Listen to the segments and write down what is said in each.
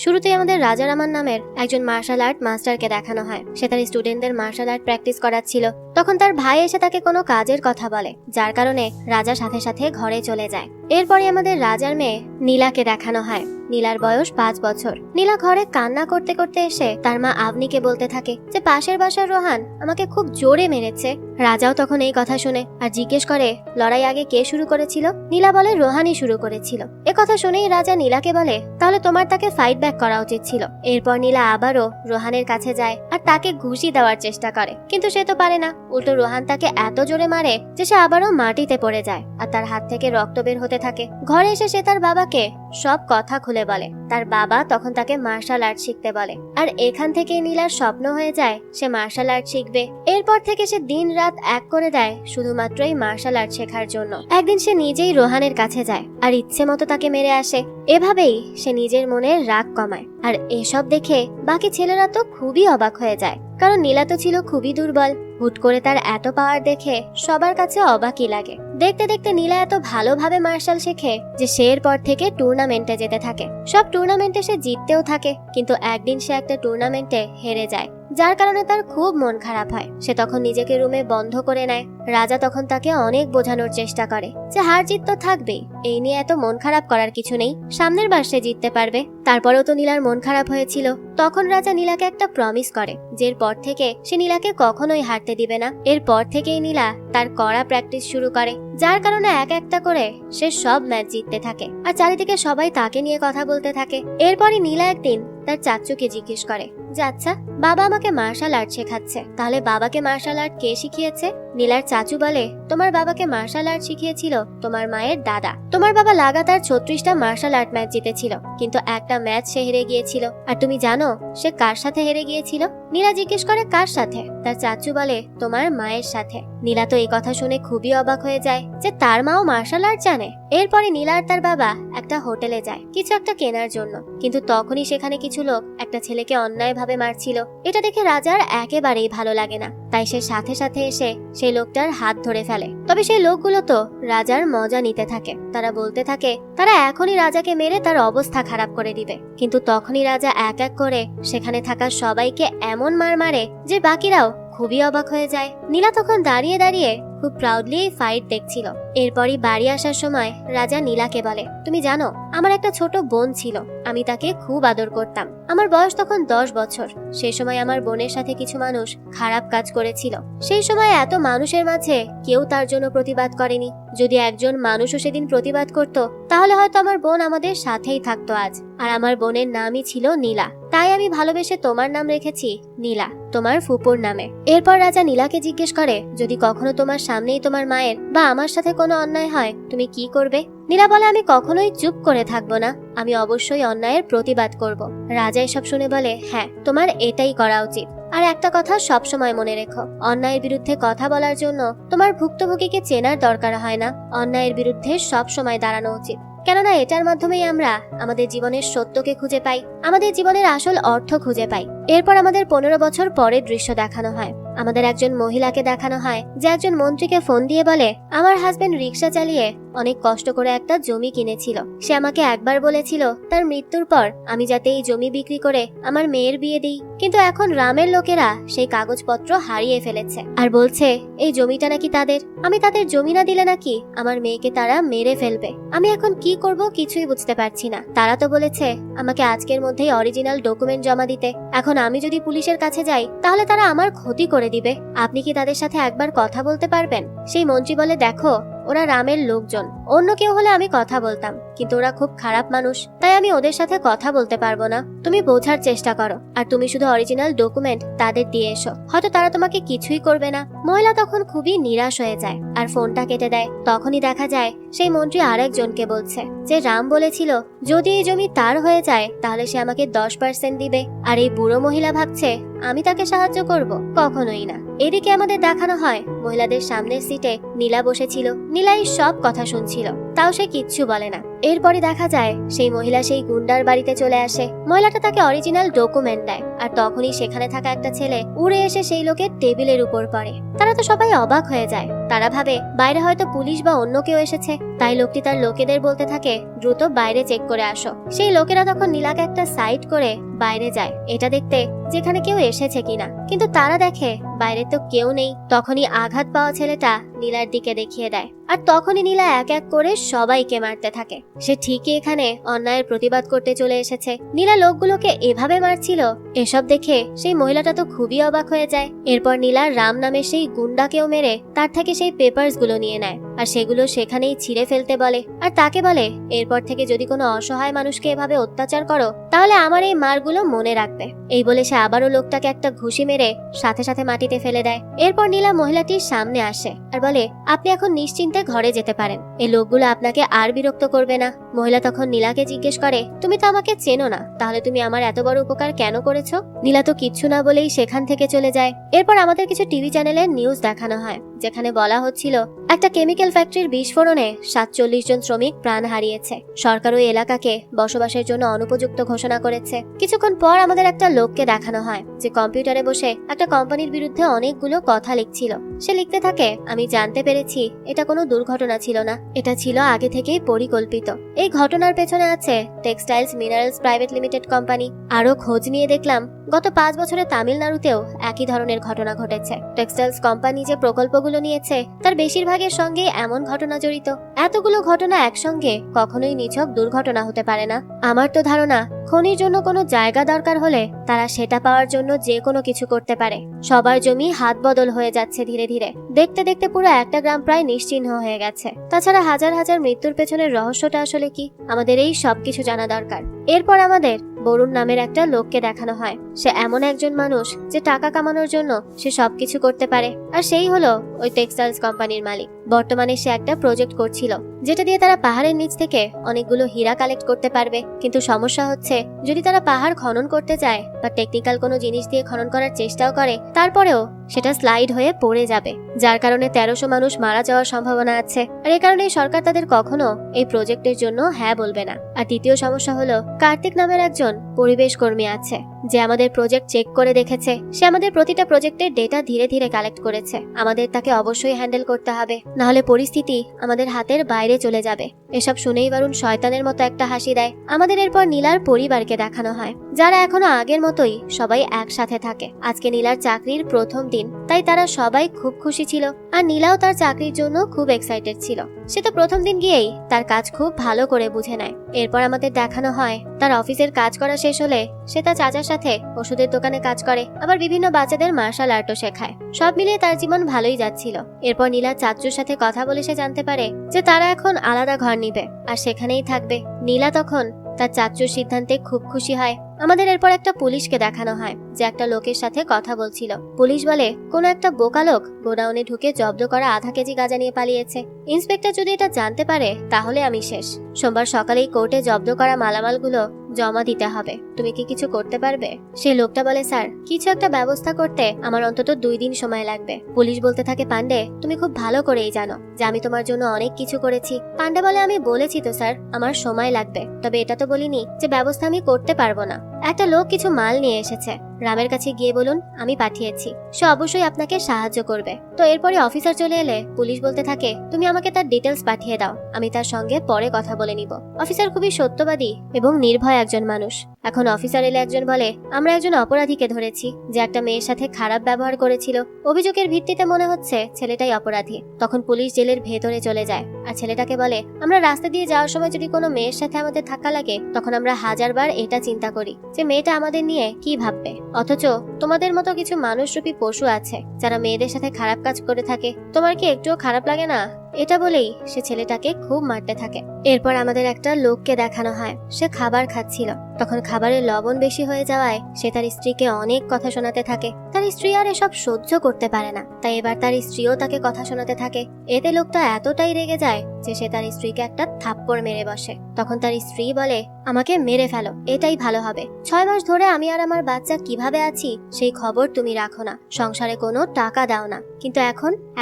শুরুতেই আমাদের রাজা রামান নামের একজন মার্শাল আর্ট মাস্টারকে দেখানো হয়। সে তার স্টুডেন্টদের মার্শাল আর্ট প্র্যাকটিস করাচ্ছিল। তখন তার ভাই এসে তাকে কোনো কাজের কথা বলে, যার কারণে রাজা সাথে সাথে ঘরে চলে যায়। এরপরে আমাদের রাজার মেয়ে নীলাকে দেখানো হয়। নীলার বয়স 5 বছর। নীলা ঘরে কান্না করতে করতে এসে তার মা আবনিকে বলতে থাকে যে পাশের বাসার রোহান আমাকে খুব জোরে মেরেছে। রাজাও তখন এই কথা শুনে আর জিজ্ঞেস করে লড়াই আগে কে শুরু করেছিল। নীলা বলে রোহানই শুরু করেছিল। এ কথা শুনেই রাজা নীলাকে বলে তাহলে তোমার তাকে ফাইট ব্যাক করা উচিত ছিল। এরপর নীলা আবারও রোহানের কাছে যায় আর তাকে ঘুষি দেওয়ার চেষ্টা করে, কিন্তু সে তো পারে না। উল্টো রোহান তাকে এত জোরে মারে যে সে আবারও মাটিতে পড়ে যায় আর তার হাত থেকে রক্ত বের হতে থাকে। ঘরে এসে সে তার বাবাকে সব কথা খুলে বলে। তার বাবা তখন তাকে মার্শাল আর্ট শিখতে বলে আর এখান থেকে নীলার স্বপ্ন হয়ে যায় সে মার্শাল আর্ট শিখবে। এরপর থেকে সে দিন রাত এক করে দেয় শুধুমাত্রই মার্শাল আর্ট শেখার জন্য। একদিন সে নিজেই রোহানের কাছে যায় আর ইচ্ছে মতো তাকে মেরে আসে। এভাবেই সে নিজের মনের রাগ কমায়। আর এসব দেখে বাকি ছেলেরা তো খুবই অবাক হয়ে যায়, কারণ নীলা তো ছিল খুবই দুর্বল। হুট করে তার এত পাওয়ার দেখে সবার কাছে অবাকই লাগে। দেখতে দেখতে নীলা এত ভালোভাবে মার্শাল শেখে যে সে এরপর থেকে টুর্নামেন্টে যেতে থাকে। সব টুর্নামেন্টে সে জিততেও থাকে, কিন্তু একদিন সে একটা টুর্নামেন্টে হেরে যায়, যার কারণে তার খুব মন খারাপ হয়। সে তখন নিজেকে রুমে বন্ধ করে নেয়। রাজা তখন তাকে অনেক বোঝানোর চেষ্টা করে যে হার জিত তো থাকবেই, এই নিয়ে এত মন খারাপ করার কিছু নেই, সামনের বার সে জিততে পারবে। তারপরেও তো নীলার মন খারাপ হয়েছিল। তখন রাজা নীলাকে একটা প্রমিস করে যে এরপর থেকে সে নীলাকে কখনোই হারতে দিবে না। এরপর থেকেই নীলা তার কড়া প্র্যাকটিস শুরু করে, যার কারণে এক একটা করে সে সব ম্যাচ জিততে থাকে আর চারিদিকে সবাই তাকে নিয়ে কথা বলতে থাকে। এরপরই নীলা একদিন তার চাচুকে জিজ্ঞেস করে যে আচ্ছা, বাবা আমাকে মার্শাল আর্ট শেখাচ্ছে, তাহলে বাবাকে মার্শাল আর্ট কে শিখিয়েছে? নীলার চাচু বলে তোমার বাবাকে মার্শাল আর্ট শিখিয়েছিল তোমার মায়ের দাদা। তোমার বাবা লাগাতার 36টা মার্শাল আর্ট ম্যাচ জিতেছিল, কিন্তু একটা ম্যাচ সে হেরে গিয়েছিল। আর তুমি জানো সে কার সাথে হেরে গিয়েছিল? নীলা জিজ্ঞেস করে কার সাথে? তার চাচু বলে তোমার মায়ের সাথে। নীলা তো এই কথা শুনে খুবই অবাক হয়ে যায় যে তার মাও মার্শাল আর্ট জানে। এরপরে নীলা আর তার বাবা একটা হোটেলে যায় কিছু একটা কেনার জন্য, কিন্তু তখনই সেখানে কিছু লোক একটা ছেলেকে অন্যায়ভাবে মারছিল। এটা দেখে রাজার একেবারেই ভালো লাগে না, তাই সে সাথে সাথে এসে সেই লোকটার হাত ধরে ফেলে। তবে সেই লোকগুলো তো রাজার মজা নিতে থাকে। তারা বলতে থাকে তারা এখনই রাজাকে মেরে তার অবস্থা খারাপ করে দিবে, কিন্তু তখনই রাজা এক এক করে সেখানে থাকা সবাইকে এমন মার মারে যে বাকিরাও খুবই অবাক হয়ে যায়। নীলা তখন দাঁড়িয়ে দাঁড়িয়ে খুব প্রাউডলি এই ফাইট দেখছিল। এরপরই বাড়ি আসার সময় রাজা নীলাকে বলে তুমি জানো আমার একটা ছোট বোন ছিল, আমি তাকে খুব আদর করতাম। আমার বয়স তখন 10 বছর। সেই সময় আমার বোনের সাথে কিছু মানুষ খারাপ কাজ করেছিল। সেই সময় এত মানুষের মাঝে কেউ তার জন্য প্রতিবাদ করেনি। যদি একজন মানুষও সেদিন প্রতিবাদ করত তাহলে হয়তো আমার বোন আমাদের সাথেই থাকতো আজ। আর আমার বোনের নামই ছিল নীলা, তাই আমি ভালোবেসে তোমার নাম রেখেছি নীলা, তোমার ফুপুর নামে। এরপর রাজা নীলাকে জিজ্ঞেস করে যদি কখনো তোমার সামনেই তোমার মায়ের বা আমার সাথে কোনো অন্যায় হয় তুমি কি করবে? নীলা বলে আমি কখনোই চুপ করে থাকবো না, আমি অবশ্যই অন্যায়ের প্রতিবাদ করব। রাজা এসব শুনে বলে হ্যাঁ, তোমার এটাই করা উচিত। আর একটা কথা সব সময় মনে রেখো, অন্যায়ের বিরুদ্ধে কথা বলার জন্য তোমার ভুক্তভোগীকে চেনার দরকার হয় না, অন্যায়ের বিরুদ্ধে সব সময় দাঁড়ানো উচিত। কেননা এটার মাধ্যমেই আমরা আমাদের জীবনের সত্যকে খুঁজে পাই, আমাদের জীবনের আসল অর্থ খুঁজে পাই। এরপর আমাদের 15 বছর পরের দৃশ্য দেখানো হয়। আমাদের একজন মহিলাকে দেখানো হয় যে একজন মন্ত্রীকে ফোন দিয়ে বলে আমার হাজবেন্ড রিক্সা চালিয়ে অনেক কষ্ট করে একটা জমি কিনেছিল। সে আমাকে একবার বলেছিল তার মৃত্যুর পর আমি যাতে এই জমি বিক্রি করে আমার মেয়ের বিয়ে দিই, কিন্তু এখন রামের লোকেরা সেই কাগজপত্র হারিয়ে ফেলেছে আর বলছে এই জমিটা নাকি তাদের। আমি তাদের জমি না দিলে নাকি আমার মেয়েকে তারা মেরে ফেলবে। আমি এখন কি করব কিছুই বুঝতে পারছি না। তারা তো বলেছে আমাকে আজকের মধ্যেই অরিজিনাল ডকুমেন্ট জমা দিতে। এখন আমি যদি পুলিশের কাছে যাই তাহলে তারা আমার ক্ষতি করে দিবে। আপনি কি তাদের সাথে একবার কথা বলতে পারবেন? সেই মন্ত্রী বলে দেখো ওরা রামের লোকজন, অন্য কেউ হলে আমি কথা বলতাম, কিন্তু ওরা খুব খারাপ মানুষ, তাই আমি ওদের সাথে কথা বলতে পারবো না। তুমি বোঝার চেষ্টা করো আর তুমি শুধু অরিজিনাল ডকুমেন্ট তাদের দিয়ে এসো, হয়তো তারা তোমাকে কিছুই করবে না। মহিলা তখন খুবই নিরাশ হয়ে যায় আর ফোনটা কেটে দেয়। তখনই দেখা যায় সেই মন্ত্রী আরেকজনকে বলছে যে রাম বলেছিল যদি এই জমি তার হয়ে যায় তাহলে সে আমাকে 10% দিবে। আর এই বুড়ো মহিলা ভাবছে আমি তাকে সাহায্য করব, কখনোই না। এদিকে আমাদের দেখানো হয় মহিলাদের সামনের সিটে নীলা বসেছিল। নীলা এই সব কথা শুনছিল। তাও সে কিচ্ছু বলে না। এরপরে দেখা যায় সেই মহিলা সেই গুন্ডার বাড়িতে চলে আসে। মহিলাটা তাকে অরিজিনাল ডকুমেন্ট দেয়, আর তখনই সেখানে থাকা একটা ছেলে উড়ে এসে সেই লোকের টেবিলের উপর পড়ে। তারা তো সবাই অবাক হয়ে যায়। তারা ভাবে বাইরে হয়তো পুলিশ বা অন্য কেউ এসেছে, তাই লোকটি তার লোকেদের বলতে থাকে দ্রুত বাইরে চেক করে আসো। সেই লোকেরা তখন নীলাকে একটা সাইড করে বাইরে যায় এটা দেখতে যেখানে কেউ এসেছে কিনা, কিন্তু তারা দেখে বাইরে তো কেউ নেই। তখনই আঘাত পাওয়া ছেলেটা নীলার দিকে দেখিয়ে দেয়, আর তখনই নীলা এক এক করে সবাইকে মারতে থাকে। সে ঠিকই এখানে অন্যায়ের প্রতিবাদ করতে চলে এসেছে। নীলা লোকগুলোকে এভাবে মারছিল, এসব দেখে সেই মহিলাটা তো খুবই অবাক হয়ে যায়। এরপর নীলা রাম নামে সেই গুন্ডাকেও মেরে তার থেকে সেই পেপারস গুলো নিয়ে নেয়, আর সেগুলো সেখানেই ছিঁড়ে ফেলতে বলে। আর তাকে বলে এরপর থেকে যদি কোনো অসহায় মানুষকে এভাবে অত্যাচার করো তাহলে আমার এই মারগুলো মনে রাখবে। এই বলে সে আবারও লোকটাকে একটা ঘুষি মেরে সাথে সাথে মাটিতে ফেলে দেয়। এরপর নীলা মহিলাটির সামনে আসে আর বলে আপনি এখন নিশ্চিন্তে ঘরে যেতে পারেন, এই লোকগুলো আপনাকে আর বিরক্ত করবে না। মহিলা তখন নীলাকে জিজ্ঞেস করে তুমি তো আমাকে চেনো না, তাহলে তুমি আমার এত বড় উপকার কেন করেছো? নীলা তো কিচ্ছু না বলেই সেখান থেকে চলে যায়। এরপর আমাদের কিছু টিভি চ্যানেলে নিউজ দেখানো হয়, যেখানে বলা হচ্ছিল একটা কেমিক্যাল ফ্যাক্টরির বিস্ফোরণে 47 জন শ্রমিক প্রাণ হারিয়েছে। সরকার ওই এলাকাকে বসবাসের জন্য অনুপযুক্ত ঘোষণা করেছে। কিছুক্ষণ পর আমাদের একটা লোককে দেখানো হয় যে কম্পিউটারে বসে একটা কোম্পানির বিরুদ্ধে অনেকগুলো কথা লিখছিল। সে লিখতে থাকে আমি জানতে পেরেছি এটা কোনো দুর্ঘটনা ছিল না, এটা ছিল আগে থেকেই পরিকল্পিত। এই ঘটনার পেছনে আছে textiles minerals private limited company. আরো খোঁজ নিয়ে দেখলাম গত 5 বছরে তামিলনাড়ুতেও একই ধরনের ঘটনা ঘটেছে। টেক্সটাইলস কোম্পানি যে প্রকল্পগুলো নিয়েছে তার বেশিরভাগের সঙ্গে এমন ঘটনা জড়িত। এতগুলো ঘটনা একসঙ্গে কখনোই নিছক দুর্ঘটনা হতে পারে না। আমার তো ধারণা খনির জন্য কোনো জায়গা দরকার হলে তারা সেটা পাওয়ার জন্য যে কোনো কিছু করতে পারে। সবার জমি হাত বদল হয়ে যাচ্ছে ধীরে ধীরে। দেখতে দেখতে পুরো একটা গ্রাম প্রায় নিশ্চিহ্ন হয়ে গেছে। তাছাড়া হাজার হাজার মৃত্যুর পেছনের রহস্যটা আসলে কি, আমাদের এই সবকিছু জানা দরকার। এরপর আমাদের বরুণ নামের একটা লোককে দেখানো হয়। সে এমন একজন মানুষ যে টাকা কামানোর জন্য সে সবকিছু করতে পারে, আর সেই হলো ওই টেক্সটাইলস কোম্পানির মালিক। বর্তমানে সে একটা প্রজেক্ট করছিল যেটা দিয়ে তারা পাহাড়ের নিচ থেকে অনেকগুলো হীরা কালেক্ট করতে পারবে। কিন্তু সমস্যা হচ্ছে যদি তারা পাহাড় খনন করতে যায় বা টেকনিক্যাল কোনো জিনিস দিয়ে খনন করার চেষ্টাও করে, তারপরেও সেটা স্লাইড হয়ে পড়ে যাবে, যার কারণে 1300 মানুষ মারা যাওয়ার সম্ভাবনা আছে। আর এই কারণে সরকার তাদের কখনো এই প্রজেক্টের জন্য হ্যাঁ বলবে না। আর দ্বিতীয় সমস্যা হলো কার্তিক নামের একজন পরিবেশ কর্মী আছে যে আমাদের প্রজেক্ট চেক করে দেখেছে। সে আমাদের প্রতিটা প্রজেক্টের ডেটা ধীরে ধীরে কালেক্ট করেছে। আমাদের তাকে অবশ্যই হ্যান্ডেল করতে হবে, নাহলে পরিস্থিতি আমাদের হাতের বাইরে চলে যাবে। এসব শুনেই বারুণ শয়তানের মতো একটা হাসি দেয়। আমাদের এরপর নীলার পরিবারকে দেখানো হয়, যারা এখনো আগের মতোই সবাই একসাথে থাকে। আজকে নীলার চাকরির প্রথম দিন, তাই তারা সবাই খুব খুশি ছিল, আর নীলাও তার চাকরির জন্য খুব এক্সাইটেড ছিল। সে তো প্রথম দিন গিয়েই তার কাজ খুব ভালো করে বুঝে নেয়। এরপর আমাদের দেখানো হয় তার অফিসের কাজ করা শেষ হলে সে তার চাচার সাথে ওষুধের দোকানে কাজ করে, আবার বিভিন্ন বাচ্চাদের মার্শাল আর্টও শেখায়। সব মিলিয়ে তার জীবন ভালোই যাচ্ছিল। এরপর নীলা চাচুর সাথে কথা বলে সে জানতে পারে যে তারা এখন আলাদা ঘর নিবে আর সেখানেই থাকবে। নীলা তখন তার চাচুর সিদ্ধান্তে খুব খুশি হয়। আমাদের এরপর একটা পুলিশকে দেখানো হয় যে একটা লোকের সাথে কথা বলছিল। পুলিশ বলে কোনো একটা বোকা লোক গোডাউনে ঢুকে জব্দ করা আধা কেজি গাঁজা নিয়ে পালিয়েছে। ইন্সপেক্টর যদি এটা জানতে পারে তাহলে আমি শেষ। সোমবার সকালেই কোর্টে জব্দ করা মালামালগুলো জমা দিতে হবে, তুমি কি কিছু করতে পারবে? সেই লোকটা বলে স্যার কিছু একটা ব্যবস্থা করতে আমার অন্তত 2 দিন সময় লাগবে। পুলিশ বলতে থাকে পান্ডে তুমি খুব ভালো করেই জানো যে আমি তোমার জন্য অনেক কিছু করেছি। পান্ডে বলে আমি বলেছি তো স্যার আমার সময় লাগবে, তবে এটা তো বলিনি যে ব্যবস্থা আমি করতে পারবো না। একটা লোক কিছু মাল নিয়ে এসেছে, রামের কাছে গিয়ে বলুন আমি পাঠিয়েছি, সে অবশ্যই আপনাকে সাহায্য করবে। তো এরপরে অফিসার চলে এলে পুলিশ বলতে থাকে তুমি আমাকে তার ডিটেলস পাঠিয়ে দাও, আমি তার সঙ্গে পরে কথা বলে নিব। অফিসার খুবই সত্যবাদী এবং নির্ভয় একজন মানুষ। এখন অফিসার এলে একজন বলে আমরা একজন অপরাধীকে ধরেছি যে একটা মেয়ের সাথে খারাপ ব্যবহার করেছিল। অভিযোগের ভিত্তিতে মনে হচ্ছে ছেলেটাই অপরাধী। তখন পুলিশ জেলের ভেতরে চলে যায় আর ছেলেটাকে বলে আমরা রাস্তা দিয়ে যাওয়ার সময় যদি কোনো মেয়ের সাথে আমাদের ধাক্কা লাগে তখন আমরা 1000 বার এটা চিন্তা করি যে মেয়েটা আমাদের নিয়ে কি ভাববে, অথচ তোমাদের মতো কিছু মানুষরূপী পশু আছে যারা মেয়েদের সাথে খারাপ কাজ করে থাকে, তোমার কি একটুও খারাপ লাগে না? এটা বলেই সে ছেলেটাকে খুব মারতে থাকে। এরপর আমাদের একটা লোককে দেখানো হয়, সে খাবার খাচ্ছিল। তখন খাবারের লবণ বেশি হয়ে যাওয়ায় সে তার স্ত্রীকে অনেক কথা শোনাতে থাকে। তার স্ত্রী আর এসব সহ্য করতে পারে না, তাই এবার তার স্ত্রীও তাকে কথা শোনাতে থাকে। এতে লোকটা এতটাই রেগে যায় যে সে তার স্ত্রীকে একটা থাপ্পড় মেরে বসে। তখন তার স্ত্রী বলে আমাকে মেরে ফেলো, এটাই ভালো হবে। 6 মাস ধরে আমি আর আমার বাচ্চা কিভাবে আছি সেই খবর তুমি রাখো না, সংসারে কোনো টাকা দাও না, কিন্তু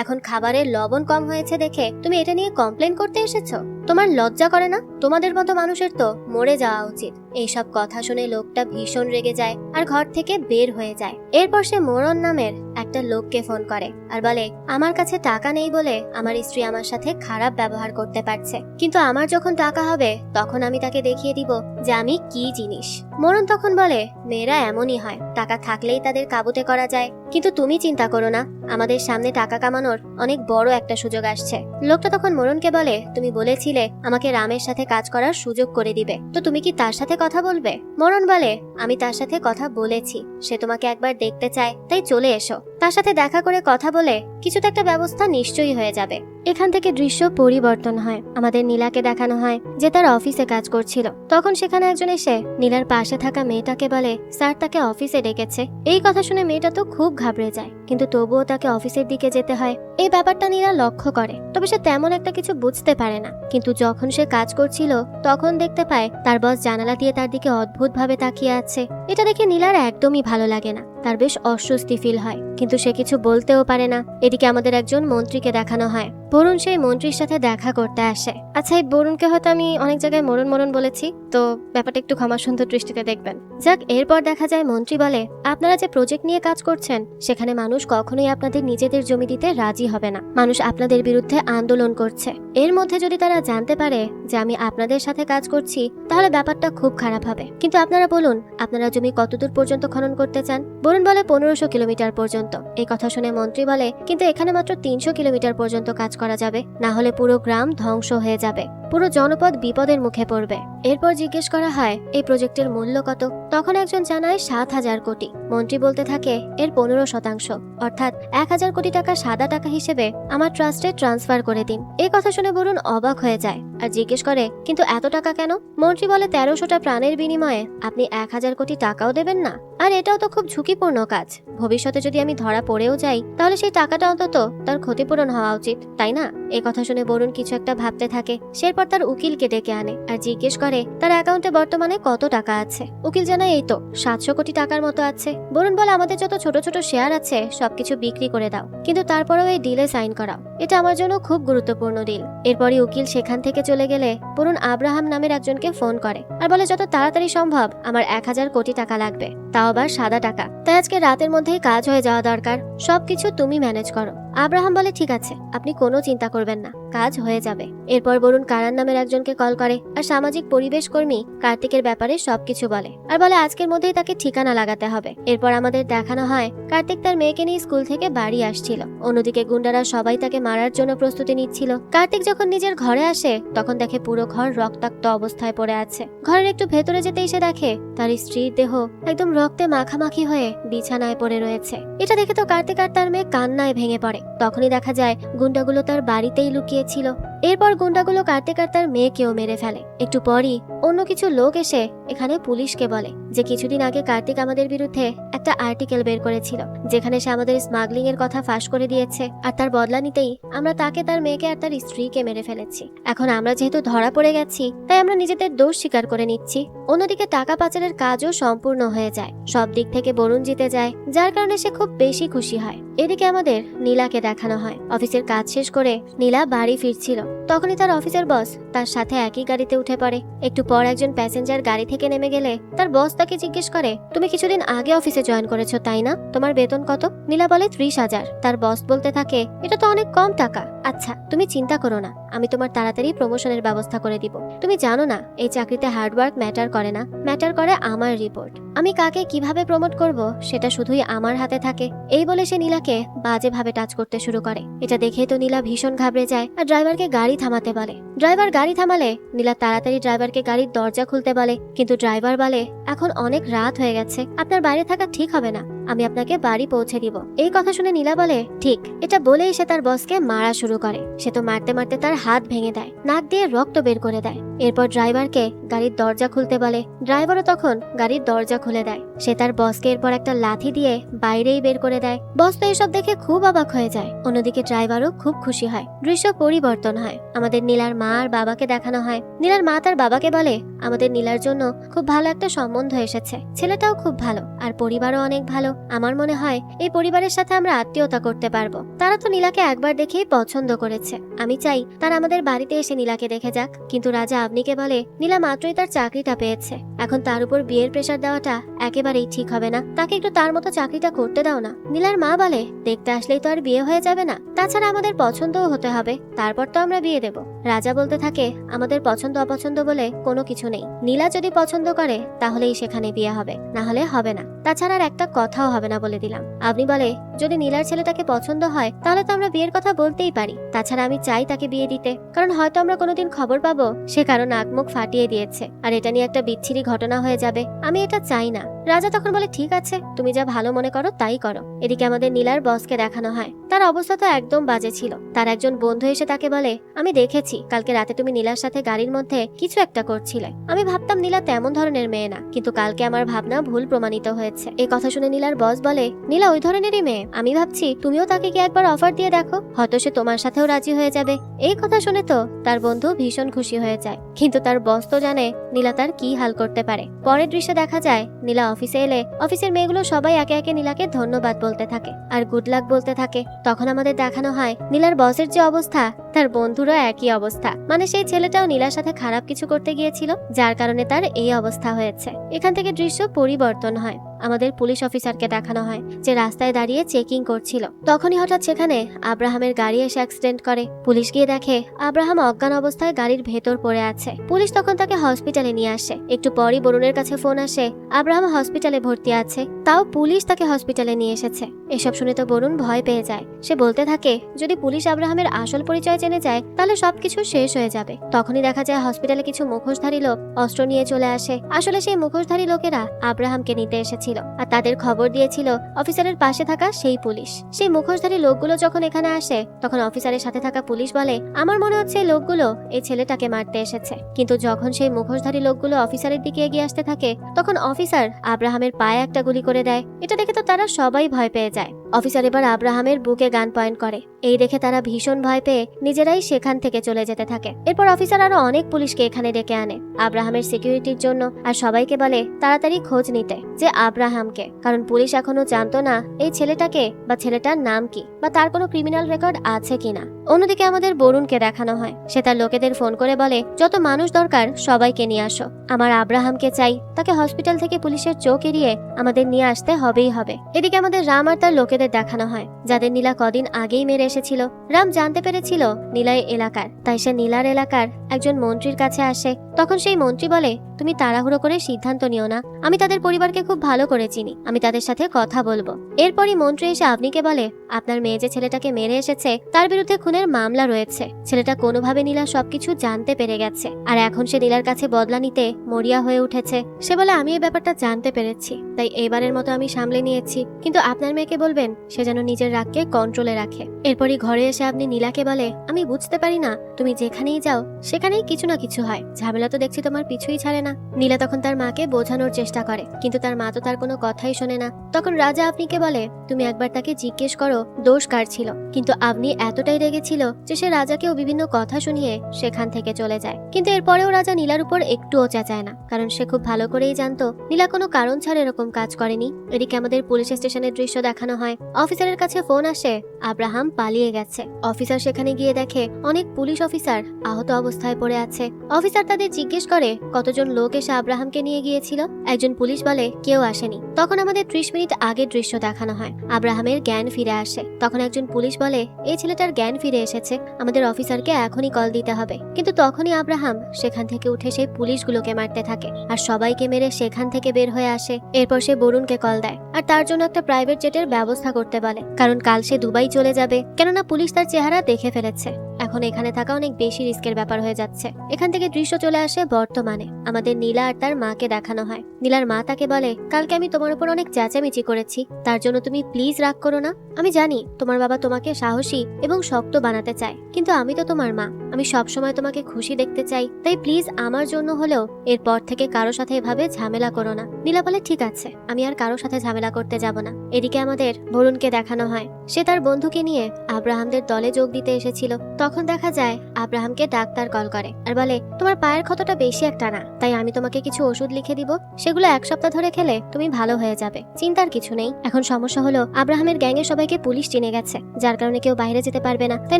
এখন খাবারের লবণ কম হয়েছে দেখে তুমি এটা নিয়ে কমপ্লেন করতে এসেছো? তোমার লজ্জা করে না? তোমাদের মতো মানুষের তো মরে যাওয়া উচিত। এইসব কথা শুনে লোকটা ভীষণ রেগে যায় আর ঘর থেকে বের হয়ে যায়। এরপর সে মোরন নামের একটা লোককে ফোন করে আর বলে, আমার কাছে টাকা নেই বলে আমার স্ত্রী আমার সাথে খারাপ ব্যবহার করতে পারছে, কিন্তু আমার যখন টাকা হবে তখন আমি তাকে দেখিয়ে দিব যে আমি কি জিনিস। মোরন তখন বলে, মেয়েরা এমনই হয়, টাকা থাকলেই তাদের কাবুতে করা যায়, কিন্তু তুমি চিন্তা করো না, আমাদের সামনে টাকা কামানোর অনেক বড় একটা সুযোগ আসছে। লোকটা তখন মোরনকে বলে, তুমি বলেছিলে আমাকে রামের সাথে কাজ করার সুযোগ করে দিবে, তো তুমি কি তার সাথে কথা বলবে? মোরন বলে, আমি তার সাথে কথা বলেছি, সে তোমাকে একবার দেখতে চায়, তাই চলে এসো। তার সাথে দেখা করে কথা বলে কিছু তো একটা ব্যবস্থা নিশ্চয়ই হয়ে যাবে। এখান থেকে দৃশ্য পরিবর্তন হয়। আমাদের নীলাকে দেখানো হয় যে তার অফিসে কাজ করছিল। তখন সেখানে একজন এসে নীলার পাশে থাকা মেয়েটাকে বলে, স্যার তাকে অফিসে ডেকেছে। এই কথা শুনে মেয়েটা তো খুব ঘাবড়ে যায়, কিন্তু তবুও তাকে অফিসের দিকে যেতে হয়। এই ব্যাপারটা নীলা লক্ষ্য করে, তবে সে তেমন একটা কিছু বুঝতে পারে না। কিন্তু যখন সে কাজ করছিল তখন দেখতে পায় তার বস জানালা দিয়ে তার দিকে অদ্ভুত ভাবে তাকিয়ে আছে। এটা দেখে নীলার একদমই ভালো লাগে না, তার বেশ অস্বস্তি ফিল হয়, কিন্তু সে কিছু বলতেও পারে না। এদিকে আমাদের একজন মন্ত্রীকে দেখানো হয়। বরুণ সেই মন্ত্রীর সাথে দেখা করতে আসে। আচ্ছা, এই বরুণকে হয়তো আমি অনেক জায়গায় মরণ মরণ বলেছি, তো ব্যাপারটা একটু ক্ষমা সুন্দর দৃষ্টিতে দেখবেন। যাক, এরপর দেখা যায় মন্ত্রী বলে, আপনারা যে প্রজেক্ট নিয়ে কাজ করছেন সেখানে মানুষ কখনোই আপনাদের নিজেদের জমি দিতে রাজি হবে না। মানুষ আপনাদের বিরুদ্ধে আন্দোলন করছে। এর মধ্যে যদি তারা জানতে পারে যে আমি আপনাদের সাথে কাজ করছি তাহলে ব্যাপারটা খুব খারাপ হবে। কিন্তু আপনারা বলুন, আপনারা জমি কতদূর পর্যন্ত খনন করতে চান? বরুণ বলে 1500 কিলোমিটার পর্যন্ত। এই কথা শুনে মন্ত্রী বলে, কিন্তু এখানে মাত্র 300 কিলোমিটার পর্যন্ত কাজ করা যাবে, না হলে পুরো গ্রাম ধ্বংস হয়ে যাবে, পুরো জনপদ বিপদের মুখে পড়বে। এরপর জিজ্ঞেস করা হয় এই প্রজেক্টের মূল্য কত? তখন একজন জানায় 7000 কোটি। মন্ত্রী বলতে থাকে, এর 15% অর্থাৎ 1000 কোটি টাকা সাদা টাকা হিসেবে আমার ট্রাস্টে ট্রান্সফার করে দিন। এই কথা শুনে বরুণ অবাক হয়ে যায় আর জিজ্ঞেস করে, কিন্তু এত টাকা কেন? মন্ত্রী বলে, 1300টা প্রাণের বিনিময়ে আপনি 1000 কোটি টাকাও দেবেন না? আর এটাও তো খুব ঝুঁকিপূর্ণ কাজ। ভবিষ্যতে যদি আমি ধরা পড়েও যাই তাহলে সেই টাকাটা অন্তত তার ক্ষতিপূরণ হওয়া উচিত, তাই না? এই কথা শুনে বরুণ কিছু একটা ভাবতে থাকে। সেরপর তার উকিলকে ডেকে আনে আর জিজ্ঞেস করে তার অ্যাকাউন্টে বর্তমানে কত টাকা আছে। উকিল জানায়, এই তো 700 কোটি টাকার মতো আছে। বরুণ বলে, আমাদের যত ছোট ছোট শেয়ার আছে সবকিছু বিক্রি করে দাও, কিন্তু তারপরেও এই ডিলে সাইন করাও, এটা আমার জন্য খুব গুরুত্বপূর্ণ ডিল। এরপরই উকিল সেখান থেকে চলে গেলে বরুণ আব্রাহাম নামের একজনকে ফোন করে আর বলে, যত তাড়াতাড়ি সম্ভব আমার 1000 কোটি টাকা লাগবে, তাও আবার সাদা টাকা, তাই আজকে রাতের মধ্যেই কাজ হয়ে যাওয়া দরকার, সবকিছু তুমি ম্যানেজ করো। আব্রাহাম বলে, ঠিক আছে, আপনি কোনো চিন্তা করবেন না, কাজ হয়ে যাবে। এরপর বরুণ কারান নামের একজনকে কল করে আর সামাজিক পরিবেশ কর্মী কার্তিকের ব্যাপারে সবকিছু বলে আর বলে আজকের মধ্যেই তাকে ঠিকানা লাগাতে হবে। এরপর আমাদের দেখানো হয় কার্তিক তার মেয়েকে নিয়ে স্কুল থেকে বাড়ি আসছিল। অন্যদিকে গুন্ডারা সবাই তাকে মারার জন্য প্রস্তুতি নিচ্ছিল। কার্তিক যখন নিজের ঘরে আসে তখন দেখে পুরো ঘর রক্তাক্ত অবস্থায় পড়ে আছে। ঘরের একটু ভেতরে যেতেই সে দেখে তার স্ত্রীর দেহ একদম রক্তে মাখামাখি হয়ে বিছানায় পড়ে রয়েছে। এটা দেখে তো কার্তিক আর তার মেয়ে কান্নায় ভেঙে পড়ে। তখনই দেখা যায় গুন্ডাগুলো তার বাড়িতেই লুকিয়েছিল। এরপর গুন্ডাগুলো কার্তিক আর তার মেয়েকেও মেরে ফেলে। একটু পরই অন্য কিছু লোক এসে এখানে পুলিশকে বলে যে কিছুদিন আগে কার্তিক আমাদের বিরুদ্ধে একটা আর্টিকেল বের করেছিল যেখানে সে আমাদের স্মাগলিং এর কথা ফাঁস করে দিয়েছে, আর তার বদলা নিতেই আমরা তাকে, তার মেয়েকে আর তার স্ত্রীকে মেরে ফেলেছি। এখন আমরা যেহেতু ধরা পড়ে গেছি তাই আমরা নিজেদের দোষ স্বীকার করে নিচ্ছি। অন্যদিকে টাকা পাচারের কাজও সম্পূর্ণ হয়ে যায়। সব দিক থেকে বরুণ জিতে যায়, যার কারণে সে খুব বেশি খুশি হয়। এদিকে আমাদের নীলাকে দেখানো হয়। অফিসের কাজ শেষ করে নীলা বাড়ি ফিরছিল। তখনই তার অফিসের বস তার সাথে একই গাড়িতে উঠে পড়ে। একটু পর একজন প্যাসেঞ্জার গাড়ি থেকে নেমে গেলে তার বস তাকে জিজ্ঞেস করে, তুমি কিছুদিন আগে অফিসে জয়েন করেছো তাই না? তোমার বেতন কত? নীলা বলে 30,000। তার বস বলতে থাকে, এটা তো অনেক কম টাকা। আচ্ছা, তুমি চিন্তা করো না, আমি তোমার তাড়াতাড়ি প্রমোশনের ব্যবস্থা করে দিব। তুমি জানো না এই চাকরিতে হার্ডওয়ার্ক ম্যাটার করে না, ম্যাটার করে আমার রিপোর্ট। আমি কাকে কিভাবে প্রমোট করব সেটা শুধুই আমার হাতে থাকে। এই বলে সে নীলাকে বাজে ভাবে টাচ করতে শুরু করে। এটা দেখেই তো নীলা ভীষণ ঘাবড়ে যায় আর ড্রাইভারকে গাড়ি থামাতে বলে। ড্রাইভার গাড়ি থামালে নীলা তাড়াতাড়ি ড্রাইভারকে গাড়ির দরজা খুলতে বলে, কিন্তু ড্রাইভার বলে, এখন অনেক রাত হয়ে গেছে, আপনার বাইরে থাকা ঠিক হবে না, আমি আপনাকে বাড়ি পৌঁছে দিব। এই কথা শুনে নীলা বলে, ঠিক। এটা বলেই সে তার বসকে মারা শুরু করে। সে তো মারতে মারতে তার হাত ভেঙে দেয়, নাক দিয়ে রক্ত বের করে দেয়। এরপর ড্রাইভারকে গাড়ির দরজা খুলতে বলে। ড্রাইভারও তখন গাড়ির দরজা খুলে দেয়। সে তার বসকে এরপর একটা লাথি দিয়ে বাইরেই বের করে দেয়। বস তো এসব দেখে খুব অবাক হয়ে যায়। অন্যদিকে ড্রাইভারও খুব খুশি হয়। দৃশ্য পরিবর্তন হয়। আমাদের নীলার মা আর বাবাকে দেখানো হয়। নীলার মা তার বাবাকে বলে, আমাদের নীলার জন্য খুব ভালো একটা সম্বন্ধ এসেছে। ছেলেটাও খুব ভালো আর পরিবারও অনেক ভালো। আমার মনে হয় এই পরিবারের সাথে আমরা আত্মীয়তা করতে পারবো। তারা তো নীলাকে একবার দেখেই পছন্দ করেছে। আমি চাই তারা আমাদের বাড়িতে এসে নীলাকে দেখে যাক। কিন্তু রাজা আপনিকে বলে নীলা মাত্রই তার চাকরিটা পেয়েছে, এখন তার উপর বিয়ের প্রেশার দেওয়াটা একেবারেই ঠিক হবে না। তাকে একটু তার মতো চাকরিটা করতে দাও না। নীলার মা বলে দেখতে আসলেই তো আর বিয়ে হয়ে যাবে না, তাছাড়া আমাদের পছন্দও হতে হবে, তারপর তো আমরা বিয়ে দেব। রাজা বলতে থাকে আমাদের পছন্দ অপছন্দ বলে কোনো কিছু নেই। নীলা যদি পছন্দ করে তাহলেই সেখানে বিয়ে হবে, না হলে হবে না। তাছাড়া আর একটা কথাও হবে না বলে দিলাম। আপনি বলে যদি নীলার ছেলেটাকে পছন্দ হয় তাহলে তো আমরা বিয়ের কথা বলতেই পারি। তাছাড়া আমি চাই তাকে বিয়ে দিতে, কারণ হয়তো আমরা কোনোদিন খবর পাবো সে কারো নাক মুখ ফাটিয়ে দিয়েছে, আর এটা নিয়ে একটা বিচ্ছিরি ঘটনা হয়ে যাবে। আমি এটা চাই না। রাজা তখন বলে ঠিক আছে, তুমি যা ভালো মনে করো তাই করো। এদিকে আমাদের নীলার বসকে দেখানো হয়। তার অবস্থা তো একদম বাজে ছিল। তার একজন বন্ধু এসে তাকে বলে আমি দেখেছি কালকে রাতে তুমি নীলার সাথে গাড়ির মধ্যে কিছু একটা করছিলে। আমি ভাবতাম নীলা তেমন ধরনের মেয়ে না, কিন্তু কালকে আমার ভাবনা ভুল প্রমাণিত হয়েছে। এই কথা শুনে নীলার বস বলে নীলা ওই ধরনেরই মেয়ে। আমি ভাবছি তুমিও তাকে কি একবার অফার দিয়ে দেখো, হয়তো সে তোমার সাথেও রাজি হয়ে যাবে। এই কথা শুনে তো তার বন্ধু ভীষণ খুশি হয়ে যায়, কিন্তু তার বস তো জানে নীলা তার কি হাল করতে পারে। পরের দৃশ্যে দেখা যায় নীলা অফিসে এলে অফিসের মেয়েগুলো সবাই একে একে নীলাকে ধন্যবাদ বলতে থাকে আর গুড লাক বলতে থাকে। তখন আমাদের দেখানো হয় নীলার বসের যে অবস্থা তার বন্ধুরও একই অবস্থা, মানে সেই ছেলেটাও নীলার সাথে খারাপ কিছু করতে গিয়েছিল, যার কারণে তার এই অবস্থা হয়েছে। এখান থেকে দৃশ্য পরিবর্তন হয়। আমাদের পুলিশ অফিসারকে দেখানো হয় যে রাস্তায় দাঁড়িয়ে চেকিং করছিল। তখনই হঠাৎ সেখানে আব্রাহামের গাড়ি এসে অ্যাক্সিডেন্ট করে। পুলিশ গিয়ে দেখে আব্রাহাম অজ্ঞান অবস্থায় গাড়ির ভেতর পড়ে আছে। পুলিশ তখন তাকে হসপিটালে নিয়ে আসে। একটু পরই বরুণের কাছে ফোন আসে আব্রাহাম হসপিটালে ভর্তি আছে, তাও পুলিশ তাকে হসপিটালে নিয়ে এসেছে। এসব শুনে তো বরুণ ভয় পেয়ে যায়। সে বলতে থাকে যদি পুলিশ আব্রাহামের আসল পরিচয় জেনে যায় তাহলে সবকিছু শেষ হয়ে যাবে। তখনই দেখা যায় হসপিটালে কিছু মুখোশধারী লোক অস্ত্র নিয়ে চলে আসে। আসলে সেই মুখোশধারী লোকেরা আব্রাহামকে নিতে এসেছে আর তাদের খবর দিয়েছিল অফিসারের পাশে থাকা সেই পুলিশ। সেই মুখোশধারী লোকগুলো যখন এখানে আসে তখন অফিসারের সাথে থাকা পুলিশ বলে আমার মনে হচ্ছে এই লোকগুলো এই ছেলেটাকে মারতে এসেছে। কিন্তু যখন সেই মুখোশধারী লোকগুলো অফিসারের দিকে এগিয়ে আসতে থাকে তখন অফিসার আব্রাহামের পায়ে একটা গুলি করে দেয়। এটা দেখে তো তারা সবাই ভয় পেয়ে যায়। অফিসার এবার আব্রাহামের বুকে গান পয়েন্ট করে। এই দেখে তারা ভীষণ ভয় পেয়ে নিজেরাই সেখান থেকে চলে যেতে থাকে। এরপর অফিসার আরো অনেক পুলিশকে এখানে ডেকে আনে আব্রাহামের সিকিউরিটির জন্য, আর সবাইকে বলে তাড়াতাড়ি খোঁজ নিতে যে আব্রাহামকে, কারণ পুলিশ এখনো জানতো না এই ছেলেটাকে বা ছেলেটার নাম কি বা তার কোনো ক্রিমিনাল রেকর্ড আছে কিনা। অন্যদিকে আমাদের বরুণকে দেখানো হয়। সে তার লোকেদের ফোন করে বলে যত মানুষ দরকার সবাইকে নিয়ে আসো, আমার আব্রাহামকে চাই, তাকে হসপিটাল থেকে পুলিশের চোখ এড়িয়ে আমাদের নিয়ে আসতে হবেই হবে। এদিকে আমাদের রাম আর তার লোকেদের দেখানো হয় যাদের নীলা কদিন আগেই মেরে এসেছিল। রাম জানতে পেরেছিল নীলাই এলাকার, তাই সে নীলার এলাকার একজন মন্ত্রীর কাছে আসে। তখন সেই মন্ত্রী বলে তুমি তাড়াহুড়ো করে সিদ্ধান্ত নিও না, আমি তাদের পরিবারকে খুব ভালো করে চিনি, আমি তাদের সাথে কথা বলবো। এরপরই মন্ত্রী এসে আপনিকে বলে আপনার মেয়ে যে ছেলেটাকে মেরে এসেছে তার বিরুদ্ধে খুনের মামলা রয়েছে। ছেলেটা কোনোভাবে নীলা সবকিছু জানতে পেরে গেছে আর এখন সে নীলার কাছে বদলা নিতে মরিয়া হয়ে উঠেছে। সে বলে আমি এই ব্যাপারটা জানতে পেরেছি, তাই এবারের মতো আমি সামলে নিয়েছি, কিন্তু আপনার মেয়েকে বলবেন সে যেন নিজের রাগকে কন্ট্রোলে রাখে। এরপরই ঘরে এসে আপনি নীলাকে বলে আমি বুঝতে পারি না তুমি যেখানেই যাও সেখানেই কিছু না কিছু হয়, ঝামেলা তো দেখছি তোমার পিছুই ছাড়ে না। নীলা তখন তার মাকে বোঝানোর চেষ্টা করে, কিন্তু তার মা তো তার কোনো কথাই শোনে না। তখন রাজা আপনিকে বলে তুমি একবার তাকে জিজ্ঞেস করো দোষ কার ছিল, কিন্তু আপনি এতটাই রেগেছিল যে সে রাজাকেও বিভিন্ন কথা শুনিয়ে সেখান থেকে চলে যায়। কিন্তু এরপরেও রাজা নীলার উপর একটুও চেঁচায় না, কারণ সে খুব ভালো করেই জানতো নীলা কোনো কারণ ছাড়া এরকম কাজ করেনি। এদিকে আমাদের পুলিশ স্টেশনের দৃশ্য দেখানো হয়। অফিসারের কাছে ফোন আসে আব্রাহাম পালিয়ে গেছে। অফিসার সেখানে গিয়ে দেখে অনেক পুলিশ অফিসার আহত অবস্থায় পড়ে আছে। অফিসার তাদের জিজ্ঞেস করে কতজন লোক এসে আব্রাহামকে নিয়ে গিয়েছিল। একজন পুলিশ বলে কেউ আসেনি। তখন আমাদের 30 মিনিট আগের দৃশ্য দেখানো হয়। আব্রাহামের জ্ঞান ফিরে আসে। তখন একজন পুলিশ বলে এই ছেলেটার জ্ঞান ফিরে এসেছে, আমাদের অফিসারকে এখনই কল দিতে হবে। কিন্তু তখনই আব্রাহাম সেখান থেকে উঠে সেই পুলিশগুলোকে মারতে থাকে আর সবাইকে মেরে সেখান থেকে বের হয়ে আসে। এরপর সে বরুণকে কল দেয় আর তার জন্য একটা প্রাইভেট জেটের ব্যবস্থা করতে বলে, কারণ কাল সে দুবাই চলে যাবে, কেননা পুলিশ তার চেহারা দেখে ফেলেছে। এখন এখানে থাকা অনেক বেশি রিস্কের ব্যাপার হয়ে যাচ্ছে। এখান থেকে দৃশ্য চলে আসে বর্তমানে। আমাদের নীলা আর তার মাকে দেখানো হয়। নীলার মা তাকে বলে কালকে আমি তোমার উপর অনেক চেঁচামেচি করেছি, তার জন্য তুমি প্লিজ রাগ করো না। আমি জানি তোমার বাবা তোমাকে সাহসী এবং শক্ত বানাতে চায়, কিন্তু আমি তো তোমার মা, আমি সবসময় তোমাকে খুশি দেখতে চাই, তাই প্লিজ আমার জন্য হলেও এরপর থেকে কারো সাথে এভাবে ঝামেলা করো না। নীলা বলে ঠিক আছে, আমি আর কারো সাথে ঝামেলা করতে যাব না। এদিকে আমাদের বরুণকে দেখানো হয়। সে তার বন্ধুকে নিয়ে আব্রাহামদের দলে যোগ দিতে এসেছিল। তখন দেখা যায় আব্রাহামকে ডাক্তার কল করে আর বলে, তোমার পায়ের ক্ষতটা বেশি একটা না, তাই আমি তোমাকে কিছু ওষুধ লিখে দিব, সেগুলো 1 সপ্তাহ ধরে খেলে তুমি ভালো হয়ে যাবে, চিন্তার কিছু নেই। এখন সমস্যা হলো আব্রাহামের গ্যাংয়ের সবাইকে পুলিশ চিনে গেছে, যার কারণে কেউ বাইরে যেতে পারবে না, তাই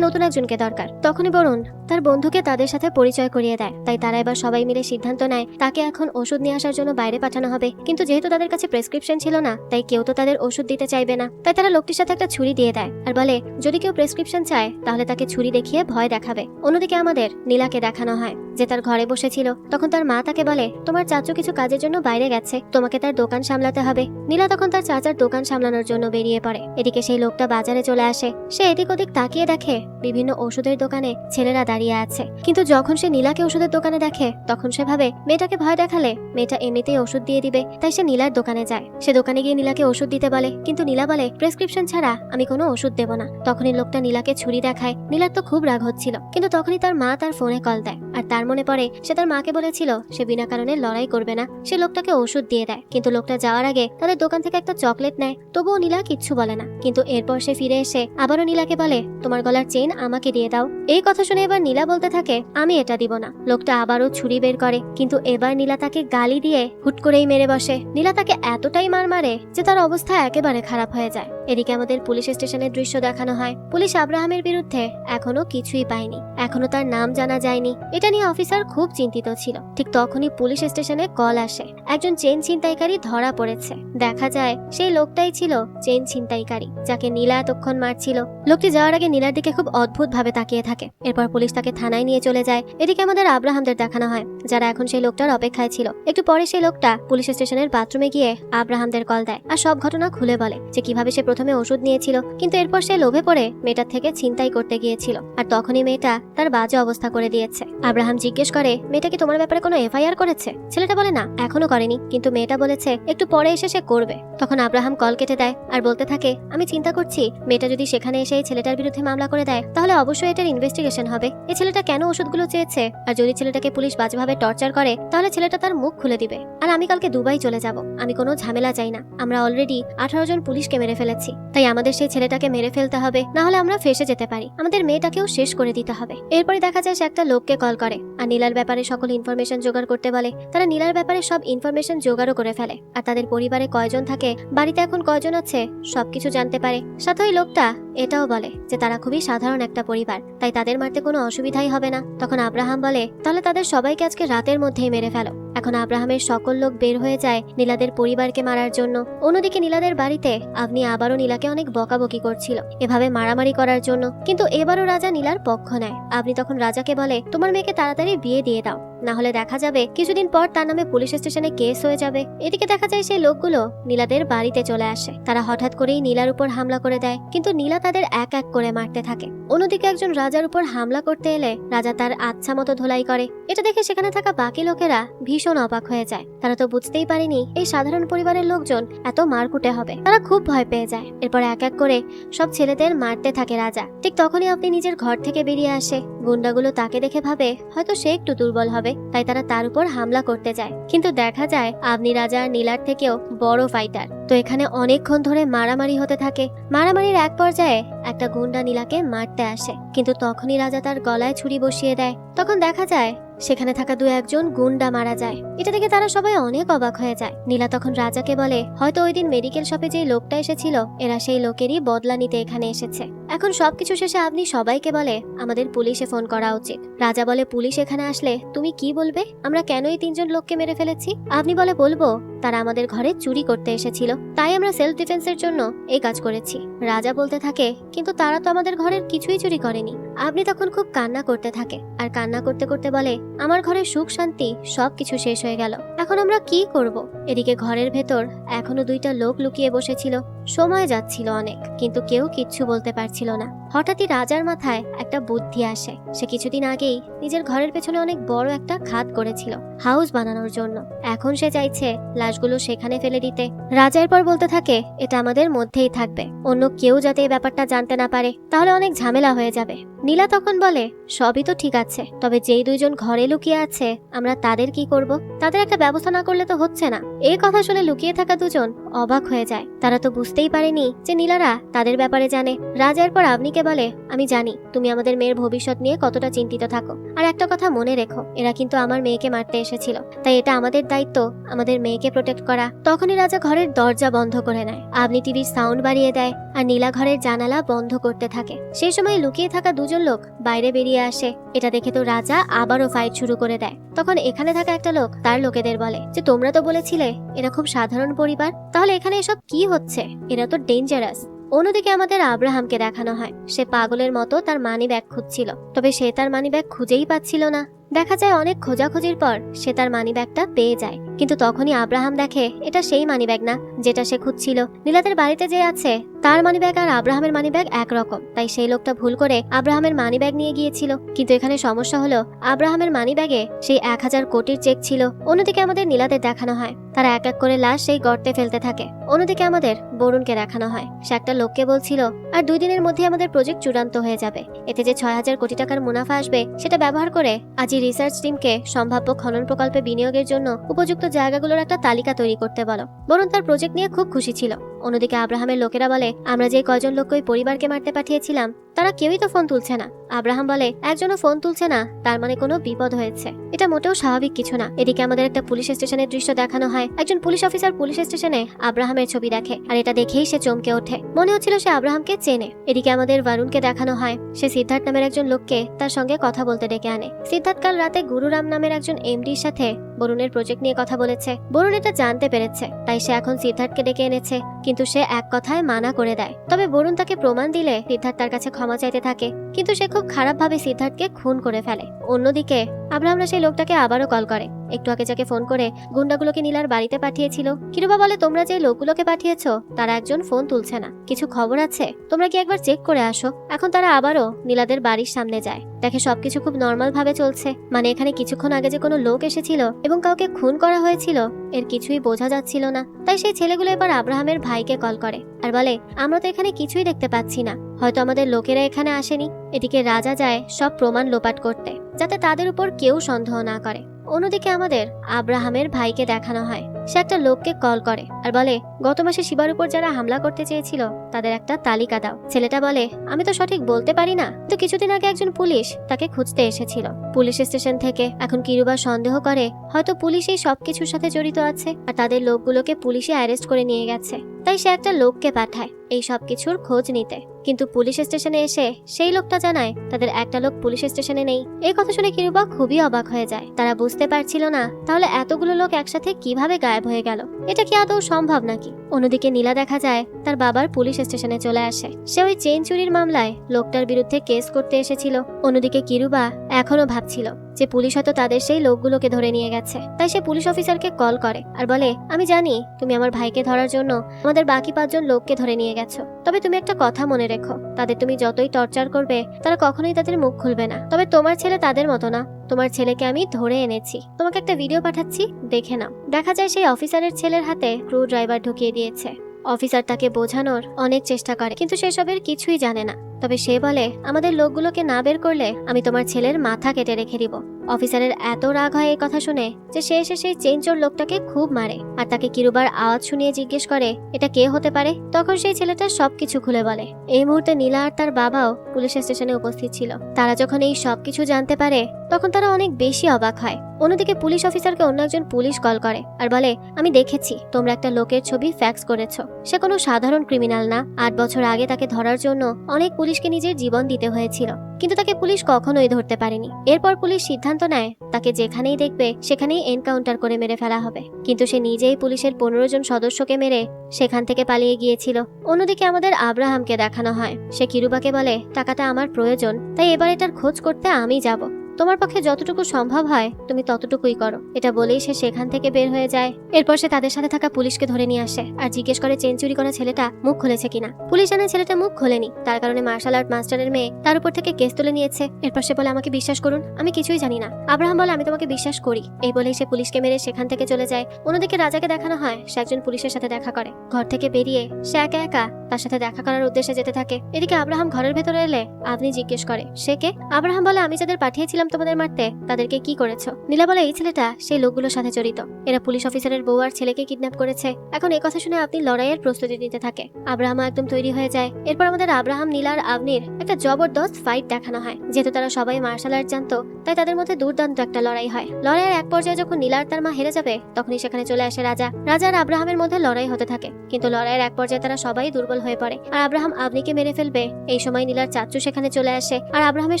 নতুন একজনকে দরকার। তখনই বরুণ তার বন্ধুকে তাদের সাথে পরিচয় করিয়ে দেয়। তাই তারা এবার সবাই মিলে সিদ্ধান্ত নেয় তাকে এখন ওষুধ নিয়ে আসার জন্য বাইরে পাঠানো হবে। কিন্তু যেহেতু তাদের কাছে প্রেসক্রিপশন ছিল না, তাই কেউ তো তাদের ওষুধ দিতে চাইবে না। তাই তারা লোকটির সাথে একটা ছুরি দিয়ে দেয় আর বলে, যদি কেউ প্রেসক্রিপশন চায় তাহলে তাকে ছুরি দেখিয়ে ভয় দেখাবে। অন্যদিকে আমাদের নীলাকে দেখানো হয় যে তার ঘরে বসেছিল। তখন তার মা তাকে বলে, তোমার চাচু কিছু কাজের জন্য বাইরে গেছে, তোমাকে তার দোকান সামলাতে হবে। নীলা তখন তার চাচার দোকান সামলানোর জন্য বেরিয়ে পড়ে। এদিকে সেই লোকটা বাজারে চলে আসে। সে এদিক ওদিক তাকিয়ে দেখে বিভিন্ন ওষুধের দোকানে ছেলেরা দাঁড়িয়ে আছে। কিন্তু যখন সে নীলাকে ওষুধের দোকানে দেখে তখন সে ভাবে মেয়েটাকে ভয় দেখালে মেয়েটা এমনিতেই ওষুধ দিয়ে দিবে। তাই সে নীলার দোকানে যায়। সে দোকানে গিয়ে নীলাকে ওষুধ দিতে বলে, কিন্তু নীলা বলে, প্রেসক্রিপশন ছাড়া আমি কোনো ওষুধ দেব না। তখনই লোকটা নীলাকে ছুরি দেখায়। নীলার তো খুব রাগ হচ্ছিল, কিন্তু তখনই তার মা তার ফোনে কল দেয় আর তার মনে পড়ে সে তার মাকে বলেছিল সে বিনা কারণে লড়াই করবে না। সে লোকটাকে ওষুধ দিয়ে দেয়, কিন্তু লোকটা যাওয়ার আগে তাদের দোকান থেকে একটা চকলেট নেয়। তবুও নীলা কিচ্ছু বলে না। কিন্তু এরপর সে ফিরে এসে আবারও নীলাকে বলে, তোমার গলার চেইন আমাকে দিয়ে দাও। এই কথা শুনে এবার নীলা বলতে থাকে, আমি এটা দিব না। লোকটা আবারও ছুরি বের করে, কিন্তু এবার নীলা তাকে গালি দিয়ে হুট করেই মেরে বসে। নীলা তাকে এতটাই মার মারে যে তার অবস্থা একেবারে খারাপ হয়ে যায়। এদিকে আমাদের পুলিশ স্টেশনের দৃশ্য দেখানো হয়। পুলিশ আব্রাহামের বিরুদ্ধে এখনো কিছুই পায়নি, এখনো তার নাম জানা যায়নি। এটা নিয়ে অফিসার খুব চিন্তিত ছিল। ঠিক তখনই পুলিশ স্টেশনে কল আসে, একজন চেইন ছিনতাইকারী ধরা পড়েছে। দেখা যায় সেই লোকটাই ছিল চেইন ছিনতাইকারী যাকে নীলা এতক্ষণ মারছিল। লোকটি যাওয়ার আগে নীলার দিকে খুব অদ্ভুত ভাবে তাকিয়ে থাকে। এরপর পুলিশ তাকে থানায় নিয়ে চলে যায়। এদিকে আমাদের আব্রাহামদের দেখানো হয়, যারা এখন সেই লোকটার অপেক্ষায় ছিল। একটু পরে সেই লোকটা পুলিশ স্টেশনের বাথরুমে গিয়ে আব্রাহামদের কল দেয় আর সব ঘটনা খুলে বলে যে কিভাবে সে প্রথমে ওষুধ নিয়েছিল, কিন্তু এরপর সে লোভে পড়ে মেয়েটার থেকে ছিনতাই করতে গিয়েছিল আর তখনই মেয়েটা তার বাজে অবস্থা করে দিয়েছে। আব্রাহাম জিজ্ঞেস করে, মেয়েটা কি তোমার ব্যাপারে কোনো এফআইআর করেছে? ছেলেটা বলে, না, এখনো করেনি, কিন্তু মেয়েটা বলেছে একটু পরে এসে সে করবে। তখন আব্রাহাম কল কেটে দেয় আর বলতে থাকে, আমি চিন্তা করছি মেয়েটা যদি সেখানে এসে এই ছেলেটার বিরুদ্ধে মামলা করে দেয় তাহলে অবশ্যই এটার ইনভেস্টিগেশন হবে। এই ছেলেটা কেন ওষুধগুলো চেয়েছে, আর যদি ছেলেটাকে পুলিশ বাজেভাবে টর্চার করে তাহলে ছেলেটা তার মুখ খুলে দিবে। আর আমি কালকে দুবাই চলে যাব, আমি কোনো ঝামেলা চাই না। আমরা অলরেডি 18 জন পুলিশকে মেরে ফেলেছি, তাই আমাদের সেই ছেলেটাকে মেরে ফেলতে হবে, না হলে আমরা ফেসে যেতে পারি। আমাদের মেয়েটাকেও শেষ করে দিতে হবে। এরপরে দেখা যায় সে একটা লোককে কল করে আর নীলার ব্যাপারে সকল ইনফরমেশন জোগাড় করতে বলে। তারা নীলার ব্যাপারে সব ইনফরমেশন জোগাড়ও করে ফেলে আর তাদের পরিবারে কয়জন থাকে, বাড়িতে এখন কয়জন আছে, সবকিছু জানতে পারে। সাথে ওই লোকটা এটাও বলে যে তারা খুবই সাধারণ একটা পরিবার, তাই তাদের মারতে কোনো অসুবিধাই হবে না। তখন আব্রাহাম বলে, তাহলে তাদের সবাইকে আজকে রাতের মধ্যেই মেরে ফেলো। এখন আব্রাহামের সকল লোক বের হয়ে যায় নীলাদের পরিবারকে মারার জন্য। অন্যদিকে নীলাদের বাড়িতে আপনি আবারও নীলাকে অনেক বকাবকি করছিল এভাবে মারামারি করার জন্য, কিন্তু এবারও রাজা নীলার পক্ষ নেয়। আপনি তখন রাজাকে বলে, তোমার মেয়েকে তাড়াতাড়ি বিয়ে দিয়ে দাও, না হলে দেখা যাবে কিছুদিন পর তার নামে পুলিশ স্টেশনে কেস হয়ে যাবে। এদিকে দেখা যায় সেই লোকগুলো নীলাদের বাড়িতে চলে আসে। তারা হঠাৎ করেই নীলার উপর হামলা করে দেয়, কিন্তু নীলা তাদের এক এক করে মারতে থাকে। অন্যদিকে একজন রাজার উপর হামলা করতে এলে রাজা তার আচ্ছা মতো ধোলাই করে। এটা দেখে সেখানে থাকা বাকি লোকেরা ভীষণ অবাক হয়ে যায়। তারা তো বুঝতেই পারেনি এই সাধারণ পরিবারের লোকজন এত মারকুটে হবে। তারা খুব ভয় পেয়ে যায়। এরপর এক এক করে সব ছেলেদের মারতে থাকে রাজা। ঠিক তখনই আপনি নিজের ঘর থেকে বেরিয়ে আসে। গুন্ডাগুলো তাকে দেখে ভাবে হয়তো সে একটু দুর্বল হবে, তাই তারা তার উপর হামলা করতে যায়। কিন্তু দেখা যায় আপনি রাজা নীলার থেকেও বড় ফাইটার। তো এখানে অনেকক্ষণ ধরে মারামারি হতে থাকে। মারামারির এক পর্যায়ে একটা গুন্ডা নীলাকে মারতে আসে, কিন্তু তখনই রাজা তার গলায় ছুরি বসিয়ে দেয়। তখন দেখা যায় সেখানে থাকা 2-1 গুন্ডা মারা যায়। এটা দেখে তারা সবাই অনেক অবাক হয়ে যায়। নীলা তখন রাজাকে বলে, হয়তো ওই দিন মেডিকেল শপে যে লোকটা এসেছিল এরা সেই লোকেরই বদলা নিতে এখানে এসেছে। এখন সবকিছু শেষে আপনি সবাইকে বলে আমাদের পুলিশে ফোন করা উচিত। রাজা বলে, পুলিশ এখানে আসলে তুমি কি বলবে? আমরা কেন এই 3 জন লোককে মেরে ফেলেছি? আপনি বলে, বলবো তারা আমাদের ঘরে চুরি করতে এসেছিল, তাই আমরা সেলফ ডিফেন্সের জন্য এই কাজ করেছি। রাজা বলতে থাকে, কিন্তু তারা তো আমাদের ঘরের কিছুই চুরি করেনি। আপনি তখন খুব কান্না করতে থাকে আর কান্না করতে করতে বলে, আমার ঘরের সুখ শান্তি সবকিছু শেষ হয়ে গেল, এখন আমরা কি করব? এদিকে ঘরের ভেতর এখনো 2টা লোক লুকিয়ে বসেছিল। সময় যাচ্ছিল অনেক, কিন্তু কেউ কিচ্ছু বলতে পারছিল না। হঠাৎই রাজার মাথায় একটা বুদ্ধি আসে। সে কিছুদিন আগেই নিজের ঘরের পেছনে অনেক বড় একটা খাদ করেছিল হাউস বানানোর জন্য। এখন সে চাইছে লাশগুলো সেখানে ফেলে দিতে। রাজা এরপর বলতে থাকে, এটা আমাদের মধ্যেই থাকবে, অন্য কেউ যাতে এই ব্যাপারটা জানতে না পারে, তাহলে অনেক ঝামেলা হয়ে যাবে। নীলা তখন বলে, সবই তো ঠিক আছে, তবে যেই দুইজন ঘরে লুকিয়ে আছে আমরা তাদের কি করব? তাদের একটা ব্যবস্থা না করলে তো হচ্ছে না। এই কথা শুনে লুকিয়ে থাকা দুজন অবাক হয়ে যায়। তারা তো বুঝতেই পারেনি যে নীলারা তাদের ব্যাপারে জানে। রাজা এরপর আবনিকে বলে, আমি জানি তুমি আমাদের মেয়ের ভবিষ্যৎ নিয়ে কতটা চিন্তিত থাকো, আর একটা কথা মনে রেখো, এরা কিন্তু আমার মেয়েকে মারতে এসেছিল, তাই এটা আমাদের দায়িত্ব আমাদের মেয়েকে প্রোটেক্ট করা। তখনই রাজা ঘরের দরজা বন্ধ করে নেয়। আবনি টিভির সাউন্ড বাড়িয়ে দেয় আর নীলা ঘরের জানালা বন্ধ করতে থাকে। সেই সময় লুকিয়ে থাকা দুজন লোক বাইরে বেরিয়ে আসে। এটা দেখে তো রাজা আবারও ফাইট শুরু করে দেয়। তখন এখানে থাকা একটা লোক তার লোকেদের বলে যে, তোমরা তো বলেছিলে এরা খুব সাধারণ পরিবার, তাহলে এখানে এসব কি হচ্ছে? এরা তো ডেঞ্জারাস। অন্যদিকে আমাদের আব্রাহামকে দেখানো হয় সে পাগলের মতো তার মানি ব্যাগ খুঁজছিল, তবে সে তার মানি ব্যাগ খুঁজেই পাচ্ছিল না। দেখা যায় অনেক খোঁজাখুঁজির পর সে তার মানি ব্যাগটা পেয়ে যায়, কিন্তু তখনই আব্রাহাম দেখে এটা সেই মানি ব্যাগ না যেটা সে খুঁজছিল। নীলাদের বাড়িতে যে আছে তার মানি ব্যাগ আর আব্রাহামের মানি ব্যাগ একরকম, তাই সেই লোকটা ভুল করে আব্রাহামের মানি ব্যাগ নিয়ে গিয়েছিল। কিন্তু এখানে সমস্যা হলো আব্রাহামের মানি ব্যাগে সেই 1000 কোটির চেক ছিল। অন্যদিকে আমাদের নীলাদের দেখানো হয় তারা এক এক করে লাশ সেই গর্তে ফেলতে থাকে। অন্যদিকে আমাদের বরুণকে দেখানো হয় সে একটা লোককে বলছিল আর 2 দিনের মধ্যে আমাদের প্রজেক্ট চূড়ান্ত হয়ে যাবে, এতে যে 6000 কোটি টাকার মুনাফা আসবে সেটা ব্যবহার করে আজই রিসার্চ টিমকে সম্ভাব্য খনন প্রকল্পে বিনিয়োগের জন্য উপযুক্ত জায়গাগুলোর একটা তালিকা তৈরি করতে বলো। বরুণ তার প্রজেক্ট নিয়ে খুব খুশি ছিল। অন্যদিকে আব্রাহামের লোকেরা বলে, আমরা যে কয়জন লোককে ওই পরিবারকে মারতে পাঠিয়েছিলাম তারা কেউই তো ফোন তুলছে না। আব্রাহাম বলে, একজনও ফোন তুলছে না তার মানে কোনো বিপদ হয়েছে, এটা মোটেও স্বাভাবিক কিছু না। এদিকে আমাদের একটা পুলিশ স্টেশনের দৃশ্য দেখানো হয়। একজন পুলিশ অফিসার পুলিশ স্টেশনে আব্রাহামের ছবি দেখে আর এটা দেখেই সে চমকে ওঠে, মনে হচ্ছিল সে আব্রাহামকে চেনে। এদিকে আমাদের বরুণকে দেখানো হয় সে সিদ্ধার্থ নামের একজন লোককে তার সঙ্গে কথা বলতে ডেকে আনে। সিদ্ধার্থ কাল রাতে গুরুরাম নামের একজন এমডির সাথে বরুণের প্রজেক্ট নিয়ে কথা বলেছে। বরুণ এটা জানতে পেরেছে, তাই সে এখন সিদ্ধার্থকে ডেকে এনেছে, কিন্তু সে এক কথায় মানা করে দেয়। তবে বরুণ তাকে প্রমাণ দিলে সিদ্ধার্থ তার কাছে ক্ষমা চাইতে থাকে, কিন্তু সে খুব খারাপভাবে সিদ্ধার্থকে খুন করে ফেলে। অন্যদিকে আব্রাহামরা সেই লোকটাকে আবারও কল করে, একটু আগে যাকে ফোন করে গুন্ডাগুলোকে নীলার বাড়িতে পাঠিয়েছিল। কিরুবা বলে, তোমরা যে লোকগুলোকে পাঠিয়েছো তারা একজন ফোন তুলছে না, কিছু খবর আছে, তোমরা কি একবার চেক করে আসো। এখন তারা আবারও নীলাদের বাড়ির সামনে যায়, দেখে সবকিছু খুব নর্মাল ভাবে চলছে, মানে এখানে কিছুক্ষণ আগে যে কোনো লোক এসেছিল এবং কাউকে খুন করা হয়েছিল এর কিছুই বোঝা যাচ্ছিল না। তাই সেই ছেলেগুলো এবার আব্রাহামের ভাইকে কল করে আর বলে, আমরা তো এখানে কিছুই দেখতে পাচ্ছি না, হয়তো আমাদের লোকেরা এখানে আসেনি। এদিকে রাজা যায় সব প্রমাণ লোপাট করতে, যাতে তাদের উপর কেউ সন্দেহ না করে। অন্যদিকে আমাদের আব্রাহামের ভাইকে দেখানো হয় সে একটা লোককে কল করে আর বলে, গত মাসে শিবার উপর যারা হামলা করতে চেয়েছিল তাদের একটা তালিকা দাও। ছেলেটা বলে, আমি তো সঠিক বলতে পারি না, তো কিছুদিন আগে একজন পুলিশ তাকে খুঁজতে এসেছিল পুলিশ স্টেশন থেকে। এখন কিরুবা সন্দেহ করে হয়তো পুলিশ এই সবকিছুর সাথে জড়িত আছে আর তাদের লোকগুলোকে পুলিশে অ্যারেস্ট করে নিয়ে গেছে, তাই সে একটা লোককে পাঠায় এই সবকিছুর খোঁজ নিতে। কিন্তু পুলিশ স্টেশনে এসে সেই লোকটা জানায় তাদের একটা লোক পুলিশ স্টেশনে নেই। এই কথা শুনে কিরুবা খুবই অবাক হয়ে যায়, তারা বুঝতে পারছিল না তাহলে এতগুলো লোক একসাথে কিভাবে গায়েব হয়ে গেল, এটা কি আদৌ সম্ভব নাকি। অন্যদিকে নীলা দেখা যায় তার বাবার পুলিশ স্টেশনে চলে আসে, সে ওই চেইন চুরির মামলায় লোকটার বিরুদ্ধে কেস করতে এসেছিল। অন্যদিকে কিরুবা এখনো ভাবছিল যে পুলিশ হয়তো তাদের সেই লোকগুলোকে ধরে নিয়ে গেছে, তাই সে পুলিশ অফিসারকে কল করে আর বলে, আমি জানি তুমি আমার ভাইকে ধরার জন্য আমাদের বাকি 5 জন লোককে ধরে নিয়ে গেছো, তবে তুমি একটা কথা মনে রেখো, তাদের তুমি যতই টর্চার করবে তারা কখনোই তাদের মুখ খুলবে না। তবে তোমার ছেলে তাদের মতো না, তোমার ছেলেকে আমি ধরে এনেছি, তোমাকে একটা ভিডিও পাঠাচ্ছি, দেখে নাও। দেখা যায় সেই অফিসারের ছেলের হাতে স্ক্রু ড্রাইভার ঢুকিয়ে দিয়েছে। অফিসার তাকে বোঝানোর অনেক চেষ্টা করে, কিন্তু সেসবের কিছুই জানে না। তবে সে বলে, আমাদের লোকগুলোকে না বের করলে আমি তোমার ছেলের মাথা কেটে রেখে দিব। অফিসারের এত রাগ হয় এই কথা শুনে যে সে এসে সেই চেইন চোর লোকটাকে খুব মারে আর তাকে কিরুবার আওয়াজ শুনিয়ে জিজ্ঞেস করে এটা কে হতে পারে। তখন সেই ছেলেটা সবকিছু খুলে বলে। এই মুহূর্তে নীলা আর তার বাবাও পুলিশ স্টেশনে উপস্থিত ছিল। তারা যখন এই সবকিছু জানতে পারে তখন তারা অনেক বেশি অবাক হয়। অন্যদিকে পুলিশ অফিসারকে অন্য একজন পুলিশ কল করে আর বলে, আমি দেখেছি তোমরা একটা লোকের ছবি ফ্যাক্স করেছো, সে কোনো সাধারণ ক্রিমিনাল না। 8 বছর আগে তাকে ধরার জন্য অনেক পুলিশকে নিজের জীবন দিতে হয়েছিল, কিন্তু তাকে পুলিশ কখনোই ধরতে পারেনি। এরপর পুলিশ সিদ্ধান্ত নেয় তাকে যেখানেই দেখবে সেখানেই এনকাউন্টার করে মেরে ফেলা হবে, কিন্তু সে নিজেই পুলিশের 15 জন সদস্যকে মেরে সেখান থেকে পালিয়ে গিয়েছিল। অন্যদিকে আমাদের আব্রাহামকে দেখানো হয় সে কিরুবাকে বলে, টাকাটা আমার প্রয়োজন, তাই এবার এটার খোঁজ করতে আমি যাব। তোমার পক্ষে যতটুকু সম্ভব হয় তুমি ততটুকুই করো। এটা বলেই সে সেখান থেকে বের হয়ে যায়। এরপর সে তাদের সাথে থাকা পুলিশকে ধরে নিয়ে আসে আর জিজ্ঞেস করে চেন চুরি করা ছেলেটা মুখ খুলেছে কিনা। পুলিশ জানে ছেলেটা মুখ খোলেনি, তার কারণে মার্শাল আর্ট মাস্টারের মেয়ে তার উপর থেকে কেস তুলে নিয়েছে। এরপর সে বলে আমাকে বিশ্বাস করুন, আমি কিছুই জানি না। আব্রাহাম বলে আমি তোমাকে বিশ্বাস করি। এই বলেই সে পুলিশকে মেরে সেখান থেকে চলে যায়। অন্যদিকে রাজাকে দেখানো হয় সে একজন পুলিশের সাথে দেখা করে। ঘর থেকে বেরিয়ে সে একা একা তার সাথে দেখা করার উদ্দেশ্যে যেতে থাকে। এদিকে আব্রাহাম ঘরের ভেতরে এলে আপনি জিজ্ঞেস করে সে কে। আব্রাহাম বলে আমি যাদের পাঠিয়েছিলাম তোমাদের মারতে তাদেরকে কি করেছো। নীলা বলে এই ছেলেটা সেই লোকগুলোর সাথে জড়িত, এরা পুলিশ অফিসারের বউ আর ছেলেকে কিডন্যাপ করেছে। এখন এই কথা শুনে আপনি লড়াইয়ের প্রস্তুতি নিতে থাকে। আব্রাহাম একদম তৈরি হয়ে যায়। এরপর আমাদের আব্রাহাম, নীলা আর আবনির একটা জবরদস্ত ফাইট দেখানো হয়। যেহেতু তারা সবাই মার্শাল আর্ট জানতো তাই তাদের মধ্যে দুর্দান্ত একটা লড়াই হয়। লড়াইয়ের এক পর্যায়ে যখন নীলা আর তার মা হেরে যাবে তখনই সেখানে চলে আসে রাজা। রাজা আর আব্রাহামের মধ্যে লড়াই হতে থাকে, কিন্তু লড়াইয়ের এক পর্যায়ে তারা সবাই দুর্বল হয়ে পড়ে আর আব্রাহাম আবনিকে মেরে ফেলবে। এই সময় নীলার চাচু সেখানে চলে আসে আর আব্রাহামের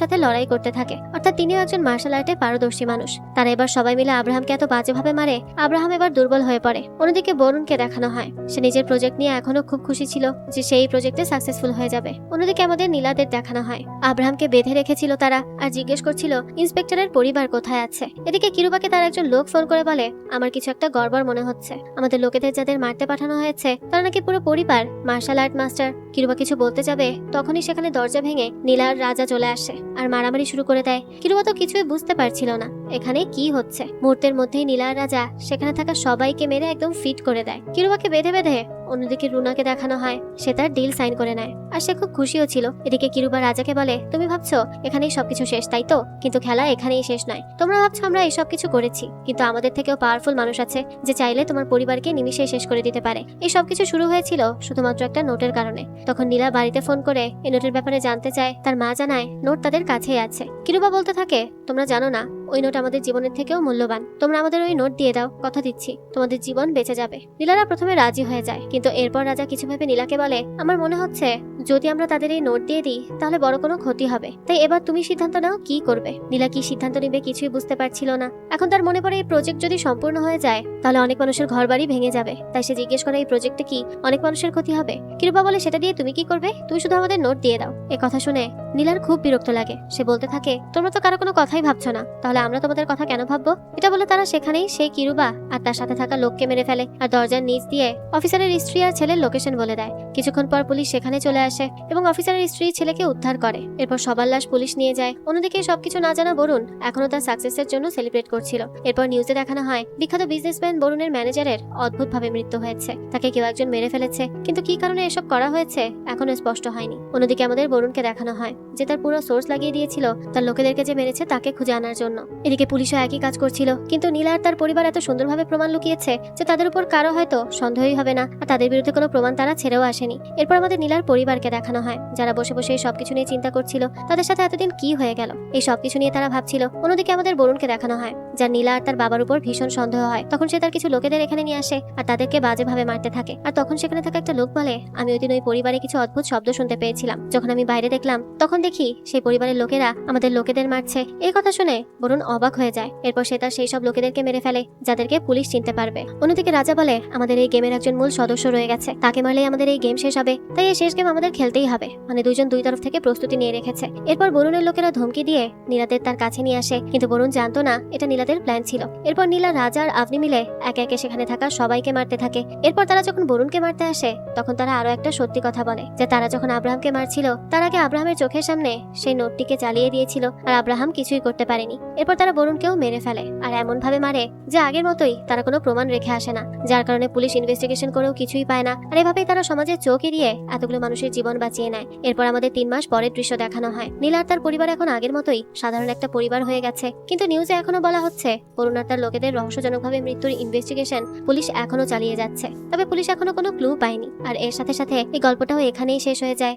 সাথে লড়াই করতে থাকে। অর্থাৎ তিনিও একজন মার্শাল আর্টে পারদর্শী মানুষ। তারা এবার সবাই মিলে আব্রাহামকে এত বাজেভাবে মারে আব্রাহাম এবার দুর্বল হয়ে পড়ে। অন্যদিকে বরুণকে দেখানো হয় সে নিজের প্রজেক্ট নিয়ে এখনো খুব খুশি ছিল যে সেই প্রজেক্টে সাকসেসফুল হয়ে যাবে। অন্যদিকে আমাদের নীলাদের দেখানো হয় আব্রাহামকে বেঁধে রেখেছিল তারা আর জিজ্ঞেস করছিল ইন্সপেক্টরের পরিবার কোথায় আছে। এদিকে কিরুবাকে তার একজন লোক ফোন করে বলে আমার কিছু একটা গড়বড় মনে হচ্ছে, আমাদের লোকেদের যাদের মারতে পাঠানো হয়েছে তারা নাকি পুরো পরিবার মার্শাল আর্ট মাস্টার। কিরুবা কিছু বলতে যাবে তখনই সেখানে দরজা ভেঙে নীলা আর রাজা চলে আসে আর মারামারি শুরু করে দেয়। কিরুবা তো কিছুই বুঝতে পারছিল না এখানে কি হচ্ছে। মুহূর্তের মধ্যেই নীলা আর রাজা সেখানে থাকা সবাইকে মেরে একদম ফিট করে দেয়। কিরুবাকে বেঁধে বেঁধে অন্যদিকে রুনাকে দেখানো হয় সে তার ডিল সাইন করে নেয় আর সে খুব খুশিও ছিল। এদিকে কিরুবা রাজাকে বলে তুমি ভাবছো এখানেই সবকিছু শেষ তাই তো, কিন্তু খেলা এখানেই শেষ নয়। তোমরা ভাবছো আমরা এইসব কিছু করেছি, কিন্তু আমাদের থেকেও পাওয়ারফুল মানুষ আছে যে চাইলে তোমার পরিবারকে নিমিশেই শেষ করে দিতে পারে। এই সবকিছু শুরু হয়েছিল শুধুমাত্র একটা নোটের কারণে। তখন নীলা বাড়িতে ফোন করে এই নোটের ব্যাপারে জানতে চায়। তার মা জানায় নোট তাদের কাছেই আছে। কিরুবা বলতে থাকে তোমরা জানো না ওই নোট আমাদের জীবনের থেকেও মূল্যবান, তোমরা আমাদের ওই নোট দিয়ে দাও, কথা দিচ্ছি তোমাদের জীবন বেঁচে যাবে। নীলারা প্রথমে রাজি হয়ে যায়, কিন্তু এরপর রাজা কিছু ভেবে নীলাকে বলে আমার মনে হচ্ছে যদি আমরা তাদের এই নোট দিয়ে দিই তাহলে বড় কোনো ক্ষতি হবে, তাই এবার তুমি সিদ্ধান্ত নাও কি করবে। নীলা কি সিদ্ধান্ত নিবে কিছুই বুঝতে পারছিল না। এখন তার মনে পড়ে এই প্রজেক্ট যদি সম্পূর্ণ হয়ে যায় তাহলে অনেক মানুষের ঘর বাড়ি ভেঙে যাবে। তাই সে জিজ্ঞেস করে এই প্রজেক্টে কি অনেক মানুষের ক্ষতি হবে। কিরুবা বলে সেটা দিয়ে তুমি কি করবে, তুমি শুধু আমাদের নোট দিয়ে দাও। এ কথা শুনে নীলার খুব বিরক্ত লাগে। সে বলতে থাকে তোমরা তো কারো কোনো কথাই ভাবছো না, তাহলে আমরা তোমাদের কথা কেন ভাববো। এটা বলে তারা সেখানেই সেই কিরুবা আর তার সাথে থাকা লোককে মেরে ফেলে আর দরজার নিচ দিয়ে অফিসারের স্ত্রী আর ছেলের লোকেশন বলে দেয়। কিছুক্ষণ পর পুলিশ সেখানে চলে আসে এবং অফিসারের স্ত্রী ছেলেকে উদ্ধার করে। এরপর সবার লাশ পুলিশ নিয়ে যায়। অন্যদিকে সবকিছু না জানা বরুণ এখনো তার সাকসেসের জন্য সেলিব্রেট করছিল। এরপর নিউজে দেখানো হয় বিখ্যাত বিজনেসম্যান বরুণের ম্যানেজারের অদ্ভুতভাবে মৃত্যু হয়েছে, তাকে কেউ একজন মেরে ফেলেছে, কিন্তু কি কারণে এসব করা হয়েছে এখনো স্পষ্ট হয়নি। অন্যদিকে আমাদের বরুণকে দেখানো হয় যে তার পুরো সোর্স লাগিয়ে দিয়েছিল তার লোকেদেরকে যে মেরেছে তাকে খুঁজে আনার জন্য। এদিকে পুলিশও একই কাজ করছিল, কিন্তু নীলা আর তার পরিবার এত সুন্দরভাবে প্রমাণ লুকিয়েছে যে তাদের উপর কারো হয়তো সন্দেহই হবে না আর তাদের বিরুদ্ধে কোনো প্রমাণ তারা ছেড়েও আসেনি। এরপর আমাদের নীলার পরিবারকে দেখানো হয় যারা বসে বসে এই সবকিছু নিয়ে চিন্তা করছিল তাদের সাথে এতদিন কি হয়ে গেল, এই সবকিছু নিয়ে তারা ভাবছিল। অন্যদিকে আমাদের বরুণকে দেখানো হয় যার নীলা আর তার বাবার উপর ভীষণ সন্দেহ হয়। তখন সে তার কিছু লোকেদের এখানে নিয়ে আসে আর তাদেরকে বাজেভাবে মারতে থাকে। আর তখন সেখানে থাকা একটা লোক বলে আমি ওই দিন ওই পরিবারে কিছু অদ্ভুত শব্দ শুনতে পেয়েছিলাম, যখন আমি বাইরে দেখলাম তখন দেখি সেই পরিবারের লোকেরা আমাদের লোকেদের মারছে। এই কথা শুনে বরুণ অবাক হয়ে যায়। এরপর সে তার সেই সব লোকেদেরকে মেরে ফেলে যাদেরকে পুলিশ চিনতে পারবে। অন্যদিকে রাজা বলে আমাদের এই গেমের একজন মূল সদস্য রয়ে গেছে, তাকে মারলেই আমাদের এই গেম শেষ হবে, তাই এই শেষ গেম আমাদের খেলতেই হবে। মানে দুইজন দুই তরফ থেকে প্রস্তুতি নিয়ে রেখেছে। এরপর বরুণের লোকেরা ধমকি দিয়ে নীলাদের তার কাছে নিয়ে আসে, কিন্তু বরুণ জানতো না এটা নীলাদের প্ল্যান ছিল। এরপর নীলা, রাজা আর আপনি মিলে একে একে সেখানে থাকা সবাইকে মারতে থাকে। এরপর তারা যখন বরুণকে মারতে আসে তখন তারা আরো একটা সত্যি কথা বলে যে তারা যখন আব্রাহামকে মারছিল তার আগে আব্রাহামের চোখের সামনে সেই নোটটিকে চালিয়ে দিয়েছিল আর আব্রাহাম কিছুই করতে পারেনি। এরপর তারা বরুণকেও মেরে ফেলে আর এমন ভাবে মারে যে আগের মতোই তারা কোনো প্রমাণ রেখে আসে না, যার কারণে পুলিশ ইনভেস্টিগেশন করেও কিছুই পায় না। আর এভাবেই তারা সমাজের চোখ এড়িয়ে এতগুলো মানুষের জীবন বাঁচিয়ে নেয়। এরপর আমাদের 3 মাস পরের দৃশ্য দেখানো হয়। নীলা আর তার পরিবার এখন আগের মতোই সাধারণ একটা পরিবার হয়ে গেছে, কিন্তু নিউজে এখনো বলা হচ্ছে বরুণ আর তার লোকেদের রহস্যজনকভাবে মৃত্যুর ইনভেস্টিগেশন পুলিশ এখনো চালিয়ে যাচ্ছে। তবে পুলিশ এখনো কোনো ক্লু পায়নি। আর এর সাথে সাথে এই গল্পটাও এখানেই শেষ হয়ে যায়।